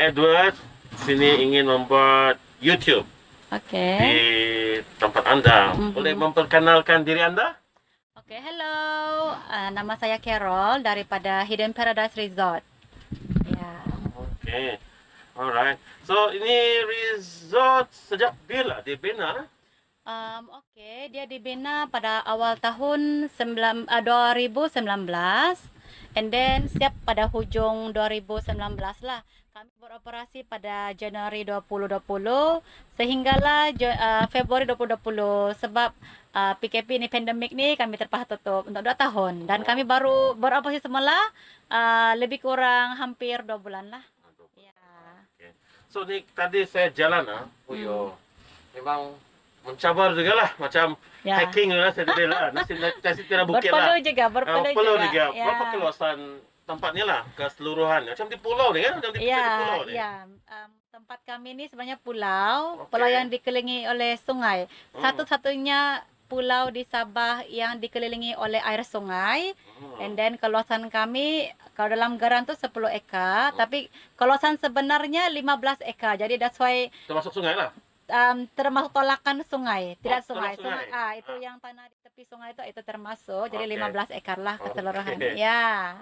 Edward sini ingin membuat YouTube Oke. di tempat Anda. Boleh memperkenalkan diri Anda? Oke, hello. Nama saya Carol daripada Hidden Paradise Resort. Ya. Oke. Alright. So, ini resort sejak bila dibina? Oke, dia dibina pada awal tahun 2019, and then siap pada hujung 2019 lah. Kami beroperasi pada Januari 2020 sehinggalah Februari 2020 sebab PKP ni, pandemik ni, kami terpaksa tutup untuk 2 tahun dan kami baru beroperasi semula lebih kurang hampir 2 bulan lah. Ya. Okay. So, ni tadi saya jalan memang mencabar juga lah, macam hiking lah, saya tidak nasi tidak bukit lah. Berpeluh juga. Ya. Berapa keluasan tempatnya lah, keseluruhan? Macam di pulau ni kan? Macam di pulau ni. Ya. Tempat kami ni sebenarnya pulau, pulau yang dikelilingi oleh sungai. Satu-satunya pulau di Sabah yang dikelilingi oleh air sungai. And then kawasan kami, kalau dalam garan tu 10 ekar, tapi kawasan sebenarnya 15 ekar. Jadi that's why termasuk sungai lah. Termasuk tolakan sungai, tidak sungai. Sungai. Itu yang tanah di tepi sungai itu termasuk. Jadi 15 ekar lah keseluruhan. Okay. Ya.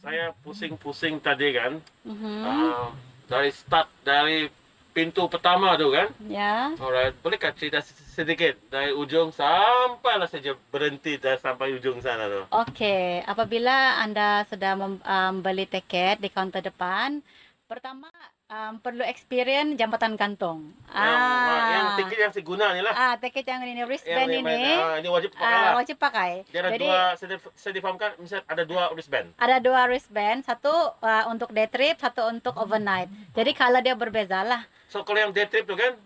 Saya pusing-pusing tadi kan. Dari pintu pertama tu kan. Ya. Alright, bolehkah cerita sedikit dari ujung sampailah saja berhenti dan sampai ujung sana tu. Oke, apabila Anda sudah membeli tiket di kaunter depan, pertama perlu experience jambatan gantung. Yang tiket yang seguna ni lah. Tiket yang ini wristband ini. Ini wajib pakai lah. Wajib pakai. Dia ada Jadi, saya difahamkan misalnya ada 2 wristband. Ada 2 wristband, satu untuk day trip, satu untuk overnight. Jadi kalau dia berbeza lah. So kalau yang day trip tu kan,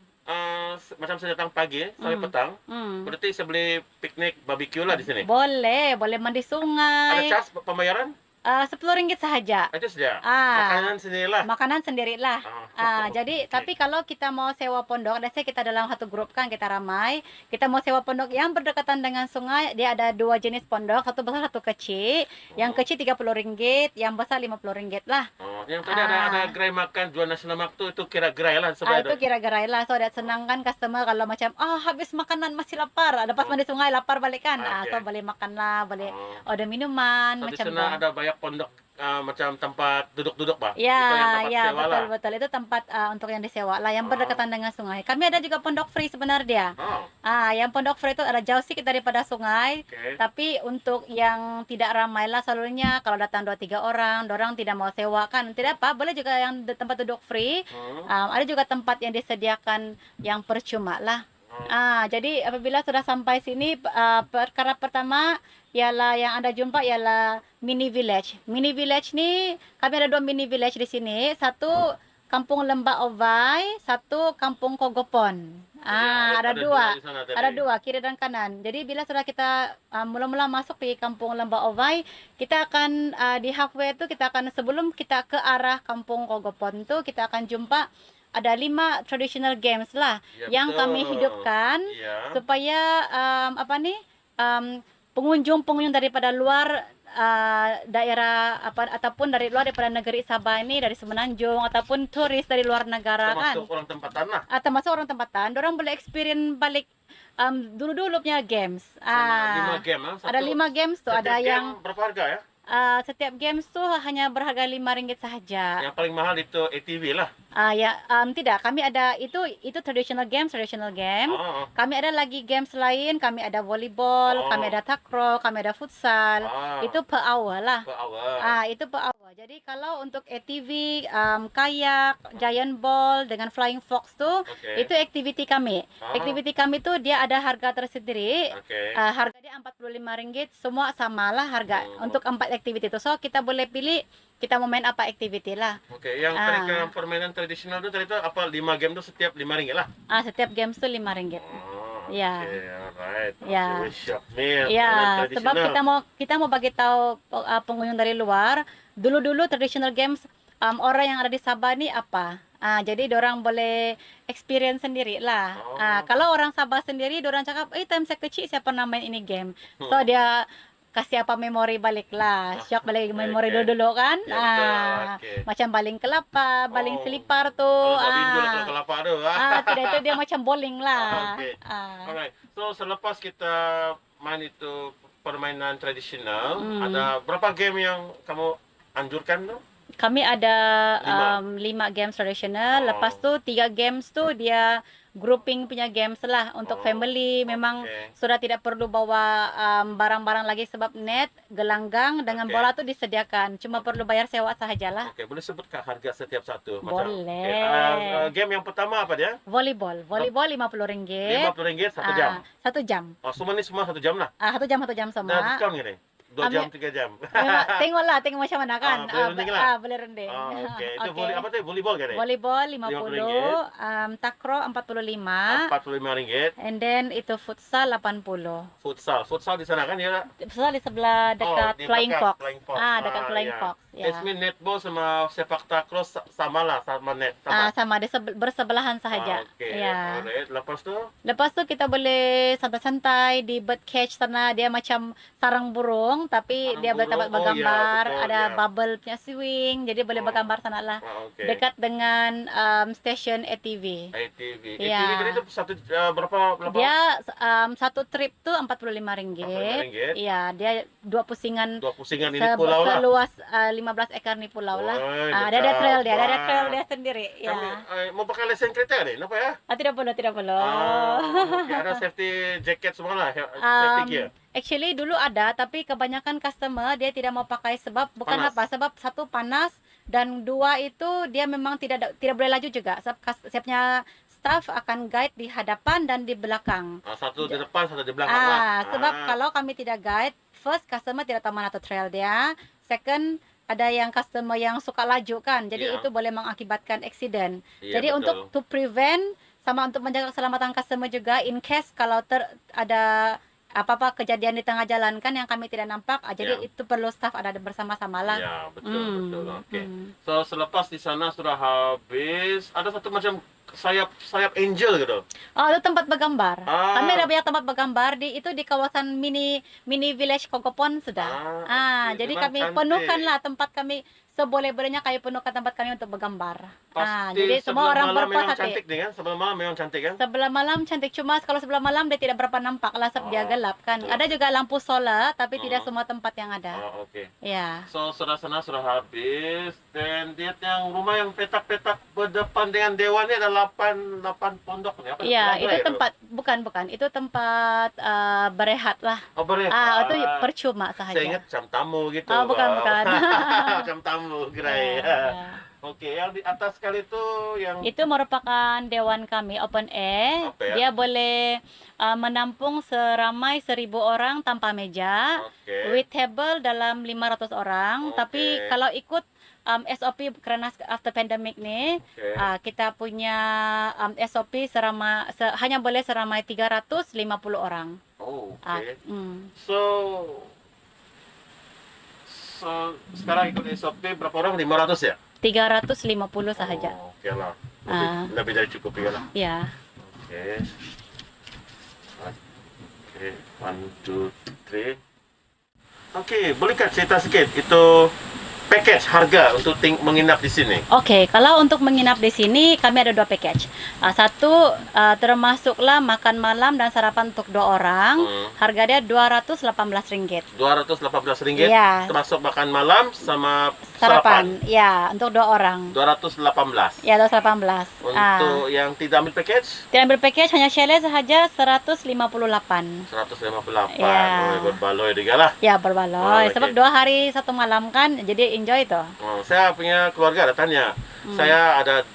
macam saya datang pagi sampai petang, berarti saya boleh piknik barbecue lah di sini. Boleh mandi sungai. Ada charge pembayaran? Rp10 sahaja. Itu saja. Makanan sendirilah. Makanan sendirilah. Jadi tapi kalau kita mau sewa pondok, biasanya kita dalam satu grup kan, kita ramai, kita mau sewa pondok yang berdekatan dengan sungai, dia ada 2 jenis pondok, satu besar satu kecil. Yang kecil RM30, yang besar RM50 lah. Yang tadi ada gerai makan jual nasi lemak itu kira gerai lah. Itu kira gerai lah. So dia senang kan customer kalau macam habis makanan masih lapar, lepas mandi sungai lapar balik kan. So boleh makan lah, boleh order minuman macam tu. Di sana ada banyak pondok macam tempat duduk-duduk bah. Ya, betul. Itu tempat untuk yang disewa lah, yang berdekatan dengan sungai. Kami ada juga pondok free sebenarnya. Yang pondok free itu ada jauh sedikit daripada sungai. Tapi untuk yang tidak ramai lah, selalunya kalau datang 2-3 orang tidak mau sewa kan, tidak apa, boleh juga yang tempat duduk free. Ada juga tempat yang disediakan yang percuma lah. Jadi apabila sudah sampai sini, perkara pertama ialah yang Anda jumpa ialah mini village. Mini village ni, kami ada 2 mini village di sini. Satu Kampung Lembah Ovai, satu Kampung Kogopon. Ada dua, kiri dan kanan. Jadi bila sudah kita mula-mula masuk di Kampung Lembah Ovai, kita akan di halfway tu kita akan, sebelum kita ke arah Kampung Kogopon tu, kita akan jumpa ada 5 traditional games lah yang kami hidupkan supaya pengunjung daripada luar daerah ataupun dari luar daripada negeri Sabah ini, dari Semenanjung ataupun turis dari luar negara termasuk orang tempatan lah. Termasuk orang tempatan, dorang boleh experience balik dulu-dulu punya games. 5 game ada 5 games tuh, ada yang berapa harga ya? Setiap games tuh hanya berharga RM5 sahaja. Yang paling mahal itu ATV lah. Tidak, kami ada itu traditional games. Kami ada lagi games lain, kami ada volleyball, kami ada takraw, kami ada futsal. Itu per hour lah. Itu per hour. Jadi kalau untuk ATV, kayak, giant ball dengan flying fox tuh, itu aktiviti kami. Aktiviti kami tuh dia ada harga tersendiri. Harga dia RM45, semua samalah harga untuk 4 aktiviti itu. So kita boleh pilih kita mau main apa aktiviti lah. Yang permainan tradisional itu tadi itu apa, 5 game itu setiap RM5 lah. Setiap game itu RM5. Ya. Alright. Ya. Ya, sebab kita mau bagi tahu pengunjung dari luar, dulu traditional games orang yang ada di Sabah ni apa. Jadi dorang boleh experience sendiri lah. Kalau orang Sabah sendiri, dorang cakap, time saya kecil saya pernah main ini game. So dia kasih apa memori balik lah. Shock balik memori Oke. dulu kan. Ya, betul. Oke. Macam baling kelapa, baling Oh. selipar tuh. Kalau Indo kalau kelapa tu. Tidak itu dia macam bowling lah. Oke. Alright. So selepas kita main itu permainan tradisional, ada berapa game yang kamu anjurkan tuh? Kami ada 5. 5 games tradisional. Oh. Lepas tu 3 games tu dia grouping punya games lah untuk Oh, family. Memang oke. sudah tidak perlu bawa barang-barang lagi sebab net, gelanggang dengan Oke. bola tu disediakan. Cuma perlu bayar sewa sahajalah. Oke, boleh sebutkan harga setiap satu? Boleh. Game yang pertama apa dia? Volleyball RM50. RM50 1 jam. 1 jam. Oh, semua 1 jam lah. 1 jam Ada semua. diskon ni? 2 jam, 3 jam. Tengok macam mana kan. Boleh rending lah. Boleh rending. Oke. Itu Okey. apa tu? Volleyball kan? Volleyball 50, takraw 45, RM45. and then itu futsal 80. Futsal di sana kan ya? Futsal di sebelah dekat di Flying belakang Fox. Flying Fox. Dekat Flying ya. Fox. Ya. It means netball sama sepak takraw sama lah, sama net. Sama. Sama di bersebelahan sahaja. Oke. Ya. Alright. Lepas tu kita boleh santai-santai di bird cage sana, dia macam sarang burung tapi Sarang dia boleh tempat burung. Oh, ya, bergambar, betul, ada ya. bubble punya swing, jadi boleh bergambar sana lah. Oke. Dekat dengan stesen ATV. ATV. Ya. ATV tadi itu satu berapa? Dia satu trip tuh RM45. RM45. Iya, dia 2 pusingan 2 pusingan ini pulau lah. seluas 15 ekar nih pulau lah. Woi, Ada trail dia, ada wah. trail dia sendiri. Ya. Kami, mau pakai lesen kereta ni, kenapa ya? Tidak perlu, tidak perlu. Oke, ada safety jacket semua lah, safety gear. Actually dulu ada, tapi kebanyakan customer dia tidak mau pakai sebab bukan Panas. apa, sebab satu panas dan dua itu dia memang tidak boleh laju juga. Sebab saya punya staff akan guide di hadapan dan di belakang. Satu di depan, satu di belakang lah. Sebab kalau kami tidak guide, first customer tidak tahu mana tu trail dia. Second, ada yang customer yang suka laju kan. Jadi Iya. itu boleh mengakibatkan accident. Iya, Jadi betul. untuk to prevent sama untuk menjaga keselamatan customer juga, in case kalau ada apa-apa kejadian di tengah jalan kan yang kami tidak nampak, jadi Iya. itu perlu staff ada bersama-sama lah. Ya, betul. Oke. Hmm. So, selepas di sana sudah habis, ada satu macam sayap angel gitu. Oh, itu tempat bergambar. Ah. Kami ada banyak tempat bergambar itu di kawasan mini village Kogopon sudah. Oke. Jadi Memang kami cantik. penuhkanlah tempat kami seboleh-bolehnya, kami penuhkan tempat kami untuk bergambar. Pasti Jadi semua sebelah orang malam berpuas memang hati. cantik nih kan? Sebelah malam memang cantik kan? Sebelah malam cantik, cuma kalau sebelah malam dia tidak berapa nampak lah sebab dia Oh, gelap kan. betul. Ada juga lampu solar tapi Oh. tidak semua tempat yang ada. Oke. Ya. So, sudah sana sudah habis. Dan lihat yang rumah yang petak-petak berdepan dengan dewan ini ada 8 pondok nih. Apa? Iya, Apa itu tempat bukan. Itu tempat berehat lah. Oh, berehat. Itu percuma Saya sahaja. ingat macam tamu gitu. Bukan. Macam tamu kira ya. Oke, yang di atas sekali itu yang Itu merupakan dewan kami open air. Open air. Dia boleh menampung seramai 1.000 orang tanpa meja. Oke. With table dalam 500 orang. Oke. Tapi kalau ikut SOP karena after pandemic nih, Oke. kita punya SOP hanya boleh seramai 350 orang. Oh, oke. Hmm. So sekarang ikut SOP berapa orang? 500 ya? 350 sahaja. Oh, oke lah. Ah. Lebih dari cukup ya lah. Ya. Oke. Oke, 1, 2, 3. Oke, bolehkah cerita sedikit itu package harga untuk menginap di sini? Oke, kalau untuk menginap di sini kami ada 2 package. Satu termasuklah makan malam dan sarapan untuk 2 orang. Harga dia RM218. RM218 Iya. termasuk makan malam sama Sarapan. Ya, untuk 2 orang. 218. Ya, 218. Untuk yang tidak ambil package? Tidak ambil package hanya chalet sahaja 158. 158. Ya. Oh, berbaloi juga lah. Ya, berbaloi. Oke. Sebab 2 hari 1 malam kan, jadi enjoy tuh. Saya punya keluarga ada tanya. Saya ada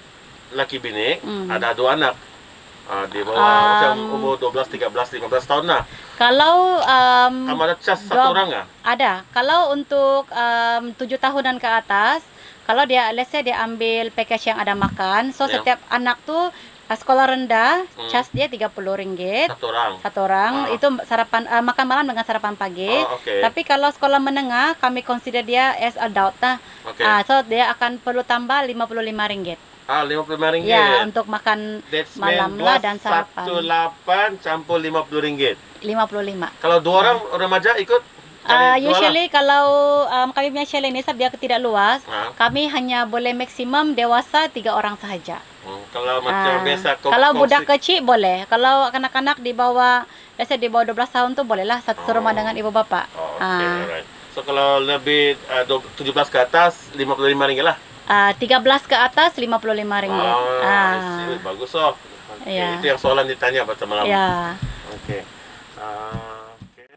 laki bini, ada 2 anak. Di bawah macam umur 12, 13, 15 tahun lah. Kalau Kamu ada cas satu orang nggak? ada. Kalau untuk 7 tahunan ke atas, kalau dia let's say dia ambil package yang ada makan, so Ya. setiap anak tuh sekolah rendah, cas dia RM30. Satu orang. Itu sarapan makan malam dengan sarapan pagi. Oh, oke. Tapi kalau sekolah menengah, kami consider dia as adult lah. Oke. So dia akan perlu tambah RM55. RM55. Ya, untuk makan That's malam mean lah dan sarapan. 218 campur RM50. 55. Kalau 2 orang remaja ikut Usually kalau kami punya chalet ini sebab dia tidak luas, kami hanya boleh maksimum dewasa 3 orang sahaja. Kalau macam biasa kalau budak kecil boleh. Kalau kanak-kanak di bawah 12 tahun tu bolehlah satu rumah dengan ibu bapa. Alright. So kalau lebih 17 ke atas 55 ringgit lah. 13 ke atas 55 ringgit. Bagus Itu yang soalan ditanya pada malam. Okey.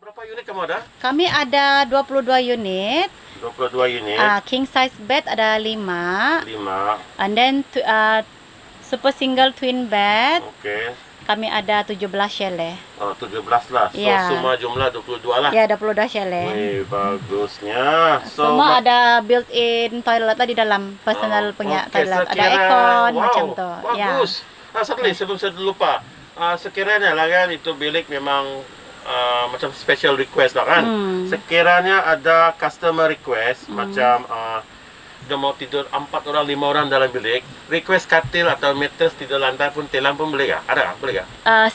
Berapa unit kamu ada? Kami ada 22 unit. 22 unit. King size bed ada 5. And then super single twin bed. Okey. Kami ada 17 chalet. 17 lah. So semua jumlah 22 lah. Ya, 22 chalet. Wih, bagusnya. Semua ada built-in toilet di dalam, personal punya toilet. Ada aircon macam tu. Bagus. Satu lagi sebelum saya lupa. Sekiranya lah kan itu bilik memang macam special request lah kan. Sekiranya ada customer request macam dia mau tidur 4 orang, 5 orang dalam bilik, request katil atau mattress tidur lantai pun telang pun boleh tak? Ada tak? Boleh tak?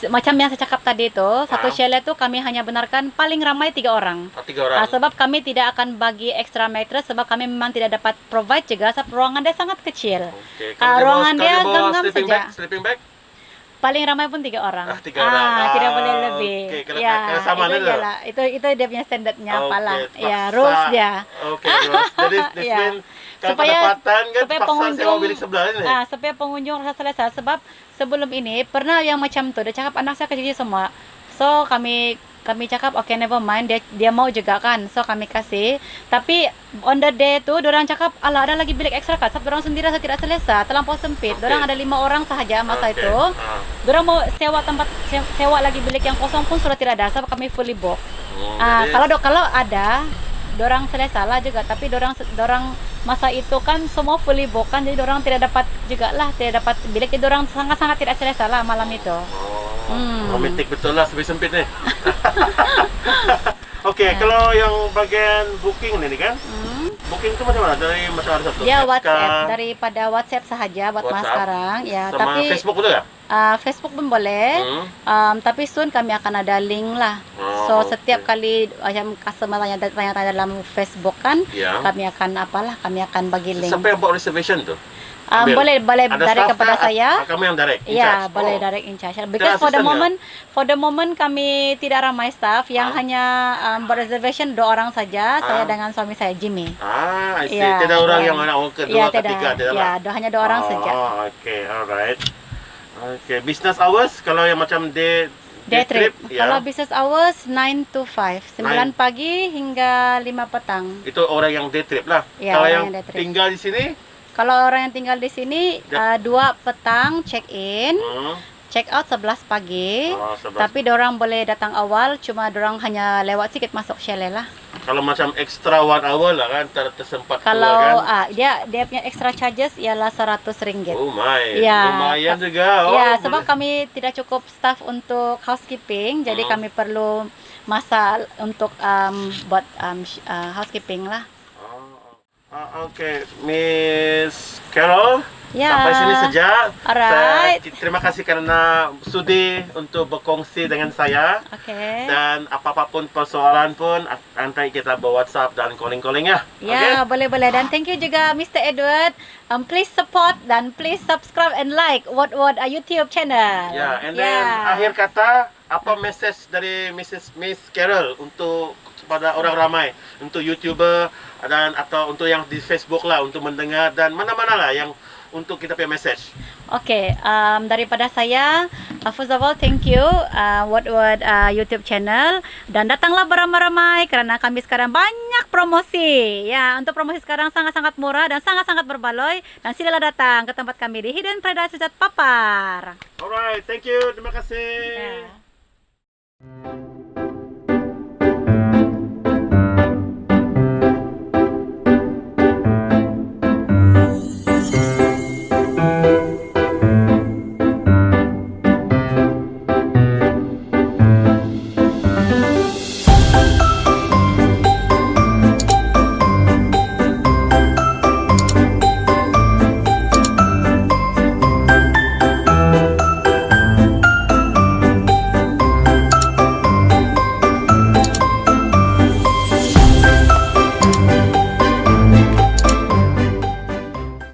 Macam yang saya cakap tadi tu, satu chalet tu kami hanya benarkan paling ramai 3 orang. 3 orang. Sebab kami tidak akan bagi extra mattress sebab kami memang tidak dapat provide juga sebab ruangan dia sangat kecil. Ruangan dia genggam saja. Sleeping bag? Paling ramai pun 3 orang. 3 orang. Tidak boleh lebih. Kalau sama itu dia punya standardnya apalah. Ya, rules dia. Rules. Jadi supaya pengunjung bilik sebelah ini. Supaya pengunjung rasa selesa sebab sebelum ini pernah yang macam tu dia cakap anak saya kecil semua. So kami cakap okay never mind, dia mau juga kan. So kami kasih. Tapi on the day tu dorang cakap alah ada lagi bilik ekstra kan. Sebab dorang sendiri rasa tidak selesa, terlampau sempit. Dorang ada 5 orang sahaja masa itu. Dorang mau sewa lagi bilik yang kosong pun sudah tidak ada sebab kami fully book. Kalau ada dorang selesa lah juga, tapi dorang masa itu kan semua fully book kan, jadi dorang tidak dapat bilik, jadi dorang sangat-sangat tidak selesa lah malam itu. Romantik betul lah sempit ni. Okey, kalau yang bagian booking ni kan? Booking tu macam mana? Dari macam ada satu? Ya, WhatsApp, daripada WhatsApp sahaja buat mas sekarang. Ya, sama tapi Facebook betul tak? Facebook pun boleh. Tapi soon kami akan ada link lah. So setiap kali macam customer tanya-tanya dalam Facebook kan, kami akan bagi link. Siapa yang buat reservation tu? Boleh direct kepada saya. Kamu yang direct in charge? Ya, boleh direct in charge. Because for the moment kami tidak ramai staff, yang hanya reservation 2 orang saja, saya dengan suami saya Jimmy. I see. Tidak orang yang anak kedua, ketiga, tidak lah. Ya, hanya 2 orang saja. Okay, alright. Okay, business hours kalau yang macam day trip. Kalau business hours 9 to 5, 9 pagi hingga 5 petang. Itu orang yang day trip lah. Kalau yang tinggal di sini? Kalau orang yang tinggal di sini 2 petang check in, check out 11 pagi. 11. Tapi dorang boleh datang awal, cuma dorang hanya lewat sikit masuk chalet lah. Kalau macam extra 1 hour lah kan, tersempat kalau kan? Dia punya extra charges ialah RM100. Oh my, lumayan juga. Ya, sebab kami tidak cukup staff untuk housekeeping, jadi kami perlu masa untuk buat housekeeping lah. Okay, Miss Carol, sampai sini saja. Alright. Terima kasih karena sudi untuk berkongsi dengan saya. Dan apapun persoalan pun nanti kita WhatsApp dan calling ya. Ya, boleh. Dan thank you juga Mr. Edward. Please support dan please subscribe and like what YouTube channel. Ya, and then akhir kata apa message dari Miss Carol untuk kepada orang ramai, untuk YouTuber dan atau untuk yang di Facebook lah, untuk mendengar dan mana-mana lah yang untuk kita punya message. Daripada saya, first of all thank you what YouTube channel, dan datanglah beramai-ramai karena kami sekarang banyak promosi. Ya, untuk promosi sekarang sangat-sangat murah dan sangat-sangat berbaloi, dan silalah datang ke tempat kami di Hidden Paradise Resort Papar. Alright, thank you, terima kasih.